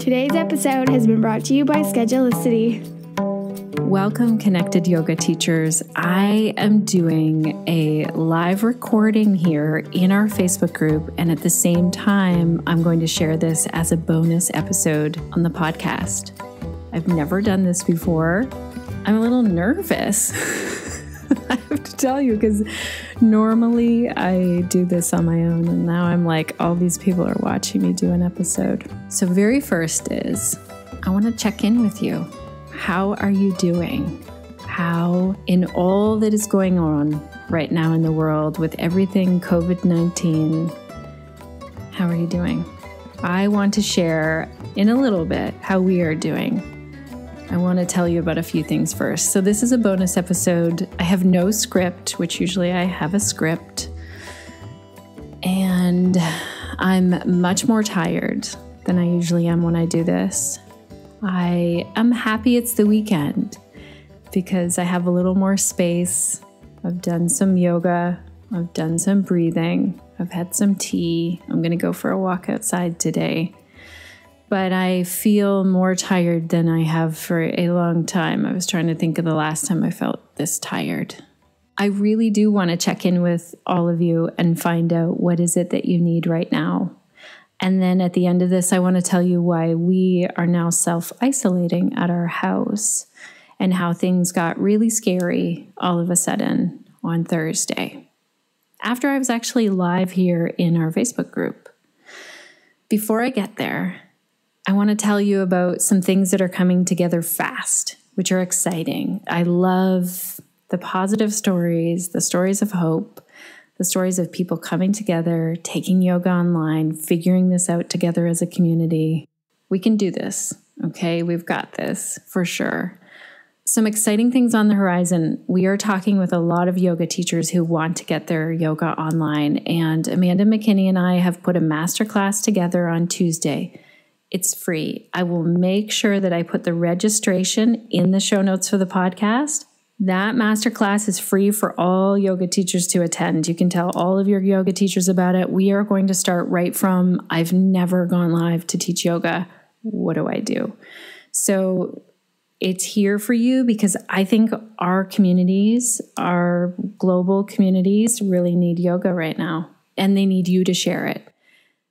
Today's episode has been brought to you by Schedulicity. Welcome, Connected Yoga Teachers. I am doing a live recording here in our Facebook group, and at the same time, I'm going to share this as a bonus episode on the podcast. I've never done this before. I'm a little nervous. I have to tell you, because normally I do this on my own, and now I'm like, all these people are watching me do an episode. So very first is, I want to check in with you. How are you doing? How, in all that is going on right now in the world with everything COVID-19, how are you doing? I want to share in a little bit how we are doing. I want to tell you about a few things first. So this is a bonus episode. I have no script, which usually I have a script. And I'm much more tired than I usually am when I do this. I am happy it's the weekend because I have a little more space. I've done some yoga. I've done some breathing. I've had some tea. I'm going to go for a walk outside today. But I feel more tired than I have for a long time. I was trying to think of the last time I felt this tired. I really do want to check in with all of you and find out what is it that you need right now. And then at the end of this, I want to tell you why we are now self-isolating at our house and how things got really scary all of a sudden on Thursday, after I was actually live here in our Facebook group. Before I get there, I want to tell you about some things that are coming together fast, which are exciting. I love the positive stories, the stories of hope, the stories of people coming together, taking yoga online, figuring this out together as a community. We can do this, okay? We've got this for sure. Some exciting things on the horizon. We are talking with a lot of yoga teachers who want to get their yoga online, and Amanda McKinney and I have put a masterclass together on Tuesday. It's free. I will make sure that I put the registration in the show notes for the podcast. That masterclass is free for all yoga teachers to attend. You can tell all of your yoga teachers about it. We are going to start right from, I've never gone live to teach yoga. What do I do? So it's here for you because I think our communities, our global communities, really need yoga right now, and they need you to share it.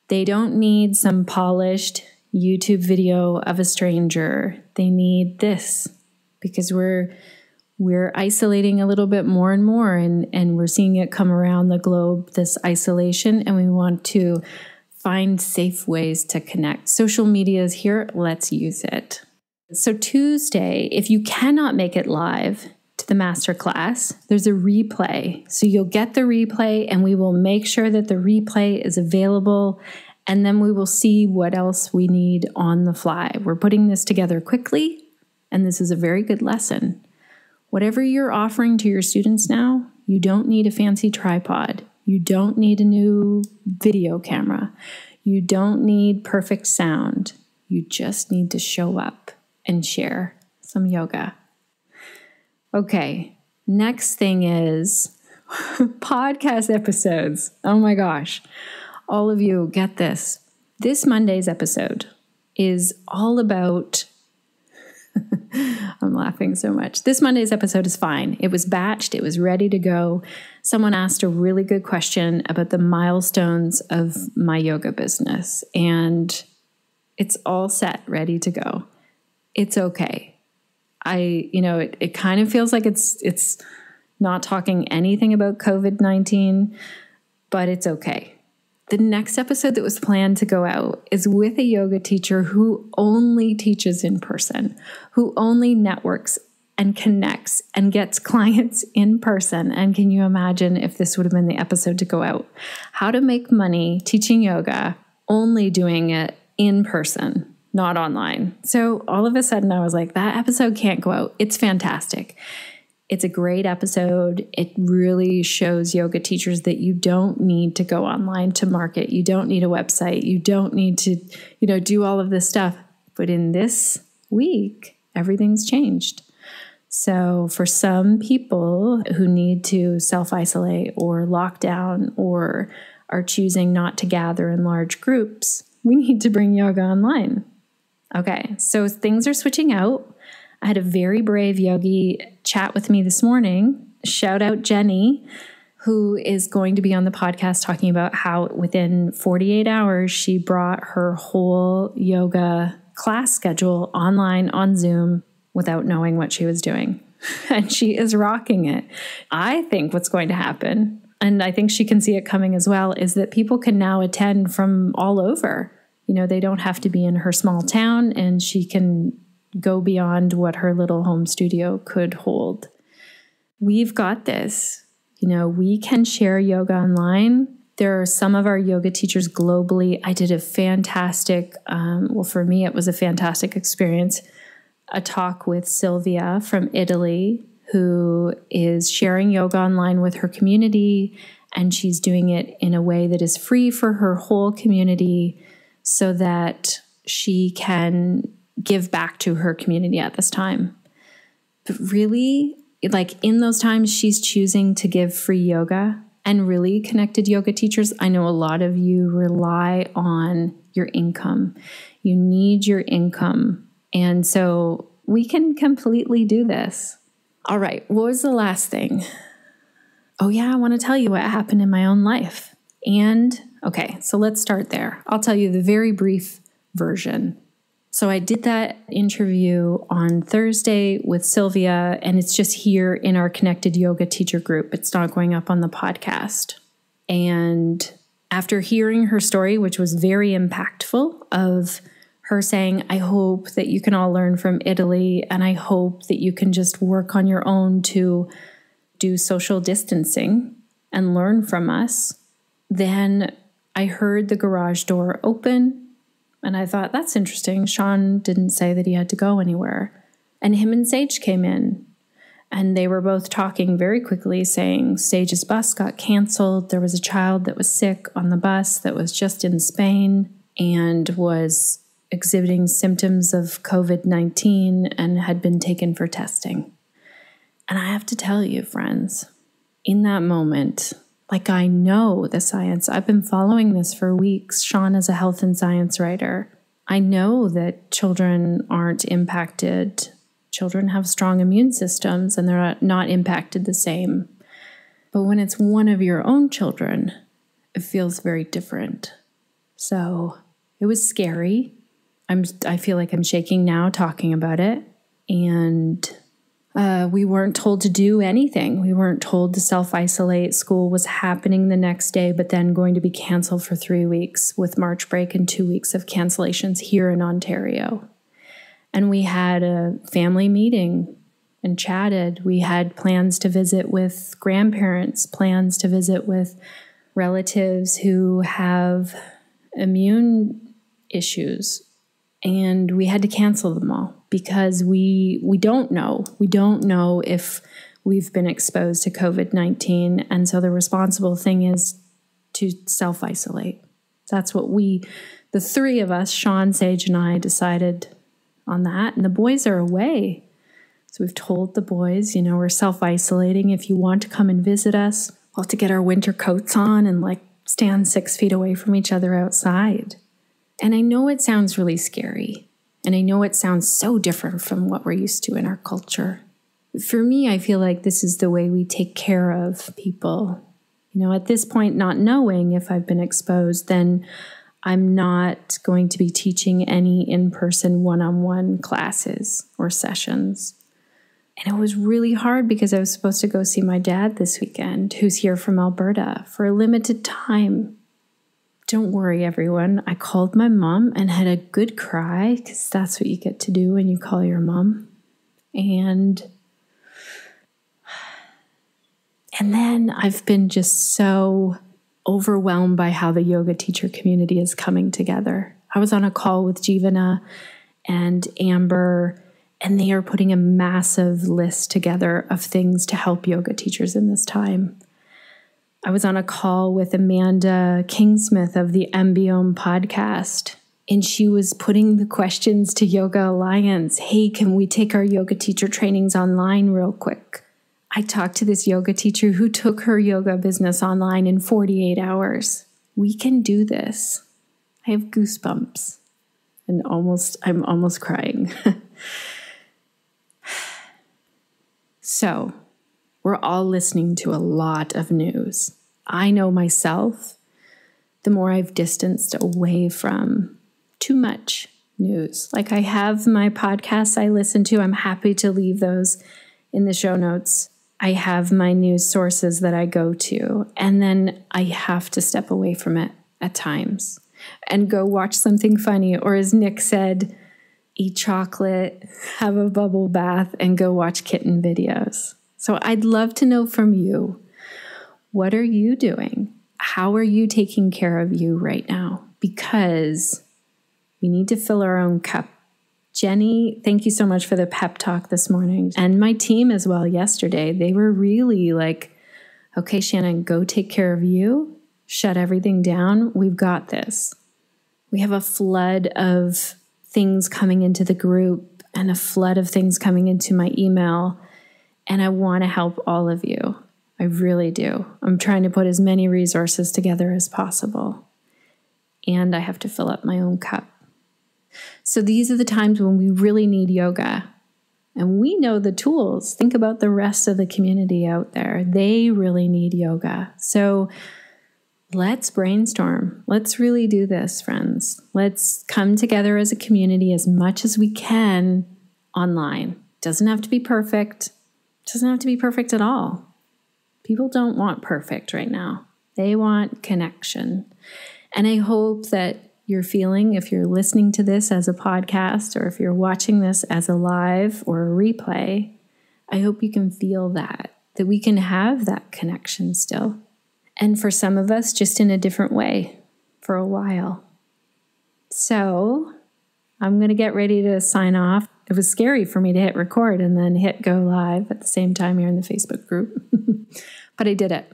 They don't need some polished YouTube video of a stranger. They need this because we're isolating a little bit more and more, and we're seeing it come around the globe, this isolation, and we want to find safe ways to connect. Social media is here. Let's use it. So Tuesday, if you cannot make it live to the masterclass, there's a replay. So you'll get the replay, and we will make sure that the replay is available, and then we will see what else we need on the fly. We're putting this together quickly, and this is a very good lesson. Whatever you're offering to your students now, you don't need a fancy tripod. You don't need a new video camera. You don't need perfect sound. You just need to show up and share some yoga. Okay, next thing is podcast episodes. Oh my gosh. All of you get this. This Monday's episode is all about I'm laughing so much. This Monday's episode is fine. It was batched. It was ready to go. Someone asked a really good question about the milestones of my yoga business, and it's all set, ready to go. It's okay. It kind of feels like it's not talking anything about COVID-19, but it's okay. The next episode that was planned to go out is with a yoga teacher who only teaches in person, who only networks and connects and gets clients in person. And can you imagine if this would have been the episode to go out? How to make money teaching yoga, only doing it in person, not online. So all of a sudden I was like, that episode can't go out. It's fantastic. It's a great episode. It really shows yoga teachers that you don't need to go online to market. You don't need a website. You don't need to, do all of this stuff. But in this week, everything's changed. So for some people who need to self-isolate or lock down or are choosing not to gather in large groups, we need to bring yoga online. Okay, so things are switching out. I had a very brave yogi chat with me this morning. Shout out Jenny, who is going to be on the podcast talking about how within 48 hours, she brought her whole yoga class schedule online on Zoom without knowing what she was doing. And she is rocking it. I think what's going to happen, and I think she can see it coming as well, is that people can now attend from all over. You know, they don't have to be in her small town, and she can go beyond what her little home studio could hold. We've got this. You know, we can share yoga online. There are some of our yoga teachers globally. I did a fantastic, for me, it was a fantastic experience, a talk with Sylvia from Italy, who is sharing yoga online with her community, and she's doing it in a way that is free for her whole community so that she can give back to her community at this time. But really, like in those times, she's choosing to give free yoga. And really, connected yoga teachers, I know a lot of you rely on your income. You need your income. And so we can completely do this. All right, what was the last thing? Oh yeah, I want to tell you what happened in my own life. And okay, so let's start there. I'll tell you the very brief version. So I did that interview on Thursday with Sylvia, and it's just here in our Connected Yoga Teacher group. It's not going up on the podcast. And after hearing her story, which was very impactful, of her saying, I hope that you can all learn from Italy, and I hope that you can just work on your own to do social distancing and learn from us. Then I heard the garage door open, and I thought, that's interesting. Sean didn't say that he had to go anywhere. And him and Sage came in, and they were both talking very quickly, saying Sage's bus got canceled. There was a child that was sick on the bus that was just in Spain and was exhibiting symptoms of COVID-19 and had been taken for testing. And I have to tell you, friends, in that moment, like, I know the science. I've been following this for weeks. Sean is a health and science writer. I know that children aren't impacted. Children have strong immune systems and they're not impacted the same. But when it's one of your own children, it feels very different. So it was scary. I feel like I'm shaking now talking about it. And we weren't told to do anything. We weren't told to self-isolate. School was happening the next day, but then going to be canceled for 3 weeks with March break and 2 weeks of cancellations here in Ontario. And we had a family meeting and chatted. We had plans to visit with grandparents, plans to visit with relatives who have immune issues. And we had to cancel them all because we don't know. We don't know if we've been exposed to COVID-19. And so the responsible thing is to self-isolate. That's what the three of us, Sean, Sage, and I, decided on that. And the boys are away. So we've told the boys, we're self-isolating. If you want to come and visit us, we'll have to get our winter coats on and stand 6 feet away from each other outside. And I know it sounds really scary. And I know it sounds so different from what we're used to in our culture. For me, I feel like this is the way we take care of people. At this point, not knowing if I've been exposed, then I'm not going to be teaching any in-person one-on-one classes or sessions. And it was really hard because I was supposed to go see my dad this weekend, who's here from Alberta, for a limited time. Don't worry, everyone. I called my mom and had a good cry because that's what you get to do when you call your mom. And then I've been just so overwhelmed by how the yoga teacher community is coming together. I was on a call with Jeevana and Amber, and they are putting a massive list together of things to help yoga teachers in this time. I was on a call with Amanda Kingsmith of the Embiome podcast, and she was putting the questions to Yoga Alliance. Hey, can we take our yoga teacher trainings online real quick? I talked to this yoga teacher who took her yoga business online in 48 hours. We can do this. I have goosebumps. and I'm almost crying. So, we're all listening to a lot of news. I know myself, the more I've distanced away from too much news. Like I have my podcasts I listen to. I'm happy to leave those in the show notes. I have my news sources that I go to, and then I have to step away from it at times and go watch something funny, or as Nick said, eat chocolate, have a bubble bath, and go watch kitten videos. So I'd love to know from you, what are you doing? How are you taking care of you right now? Because we need to fill our own cup. Jenny, thank you so much for the pep talk this morning. And my team as well yesterday. They were really like, okay, Shannon, go take care of you. Shut everything down. We've got this. We have a flood of things coming into the group and a flood of things coming into my email. And I want to help all of you. I really do. I'm trying to put as many resources together as possible. And I have to fill up my own cup. So these are the times when we really need yoga. And we know the tools. Think about the rest of the community out there. They really need yoga. So let's brainstorm. Let's really do this, friends. Let's come together as a community as much as we can online. Doesn't have to be perfect. Doesn't have to be perfect at all. People don't want perfect right now. They want connection. And I hope that you're feeling, if you're listening to this as a podcast or if you're watching this as a live or a replay, I hope you can feel that we can have that connection still. And for some of us, just in a different way for a while. So I'm going to get ready to sign off. It was scary for me to hit record and then hit go live at the same time here in the Facebook group. But I did it.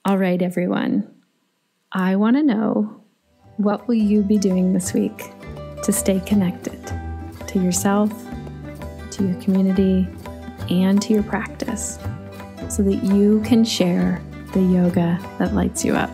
All right, everyone. I want to know, what will you be doing this week to stay connected to yourself, to your community, and to your practice so that you can share the yoga that lights you up?